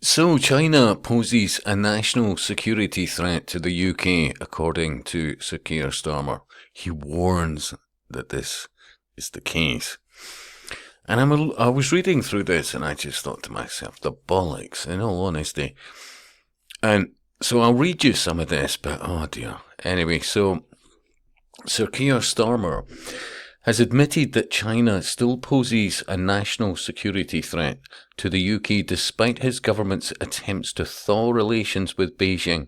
So, China poses a national security threat to the UK, according to Sir Keir Starmer. He warns that this is the case. And I was reading through this and I just thought to myself, the bollocks, in all honesty. And so I'll read you some of this, but oh dear. Anyway, so Sir Keir Starmer has admitted that China still poses a national security threat to the UK despite his government's attempts to thaw relations with Beijing.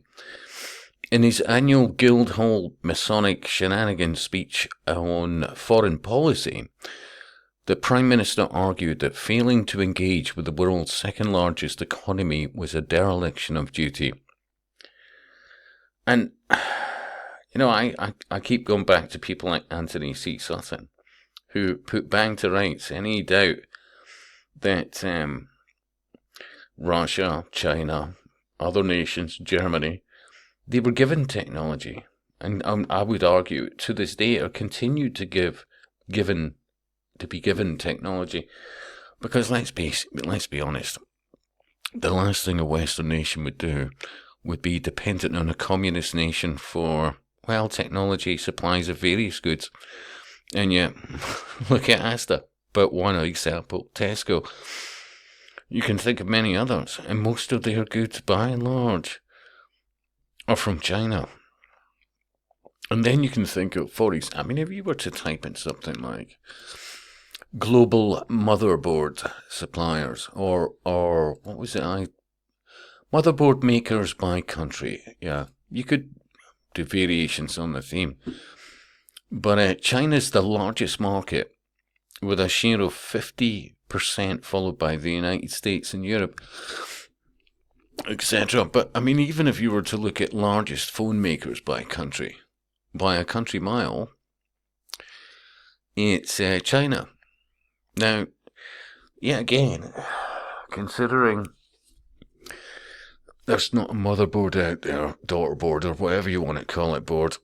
In his annual Guildhall Masonic Shenanigans speech on foreign policy, the Prime Minister argued that failing to engage with the world's second largest economy was a dereliction of duty. And, you know, I keep going back to people like Anthony C. Sutton, who put bang to rights any doubt that Russia, China, other nations, Germany, they were given technology. And I would argue to this day are continued to be given technology. Because let's be honest, the last thing a Western nation would do would be dependent on a communist nation for, well, technology, supplies of various goods. And yet, look at Asda, but one example, Tesco. You can think of many others, and most of their goods, by and large, are from China. And then you can think of, if you were to type in something like global motherboard suppliers, or what was it, motherboard makers by country, yeah, you could do variations on the theme. But China's the largest market, with a share of 50%, followed by the United States and Europe, etc. But, even if you were to look at largest phone makers by a country mile, it's China. Now, yeah, again, considering there's not a motherboard out there, daughter board, or whatever you want to call it, board,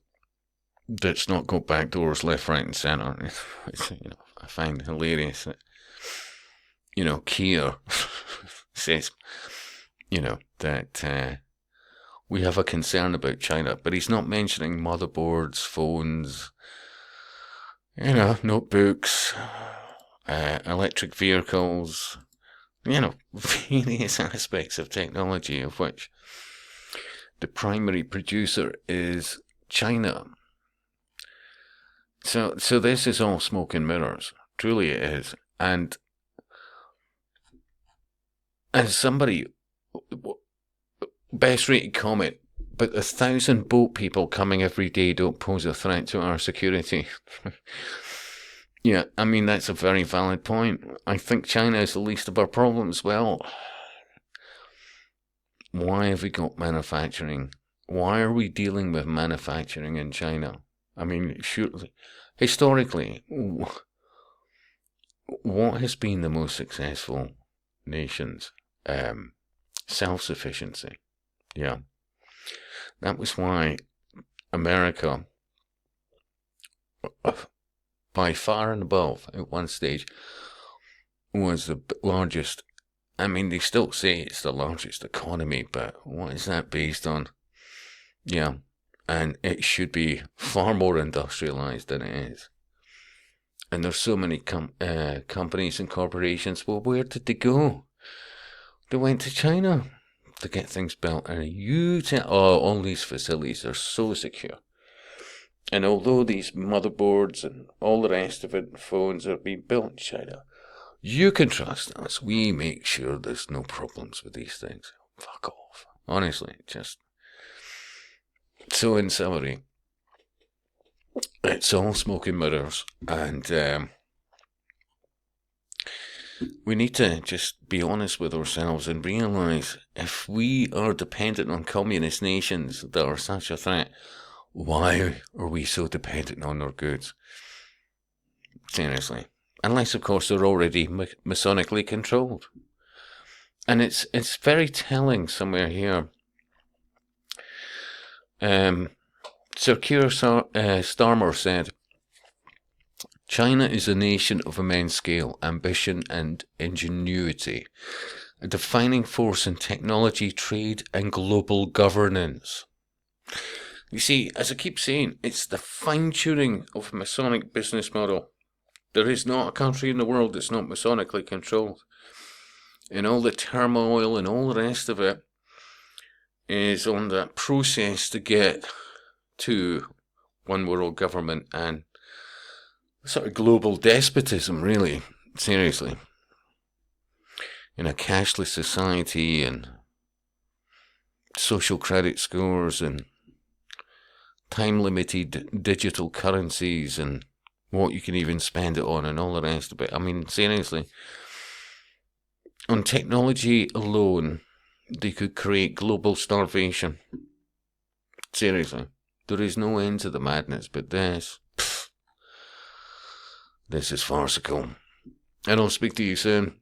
that's not got back doors left, right, and centre. I find hilarious that, Keir says, that we have a concern about China, but he's not mentioning motherboards, phones, notebooks, electric vehicles, various aspects of technology of which the primary producer is China. So this is all smoke and mirrors. Truly it is. And as somebody, best rated comment, but 1,000 boat people coming every day don't pose a threat to our security. Yeah, that's a very valid point. I think China is the least of our problems. Well, why have we got manufacturing? Why are we dealing with manufacturing in China? Surely, historically, what has been the most successful nations? Self-sufficiency. Yeah. That was why America, by far and above, at one stage, was the largest. They still say it's the largest economy, but what is that based on? Yeah. And it should be far more industrialized than it is. And there's so many companies and corporations. Well, where did they go? They went to China to get things built. And all these facilities are so secure. And although these motherboards and all the rest of it, phones, are being built in China, you can trust us. We make sure there's no problems with these things. Fuck off. Honestly, just... So in summary, it's all smoke and mirrors, and we need to just be honest with ourselves and realise if we are dependent on communist nations that are such a threat, why are we so dependent on their goods? Seriously. Unless, of course, they're already Masonically controlled. And it's very telling somewhere here. Sir Keir Starmer said, China is a nation of immense scale, ambition and ingenuity, a defining force in technology, trade, and global governance. You see, as I keep saying, it's the fine-tuning of a Masonic business model. There is not a country in the world that's not Masonically controlled. And all the turmoil and all the rest of it is on that process to get to one world government and sort of global despotism, really, seriously. In a cashless society and social credit scores and time-limited digital currencies and what you can even spend it on and all the rest of it. I mean, seriously, on technology alone, they could create global starvation. Seriously, there is no end to the madness, but this is farcical. And I'll speak to you soon.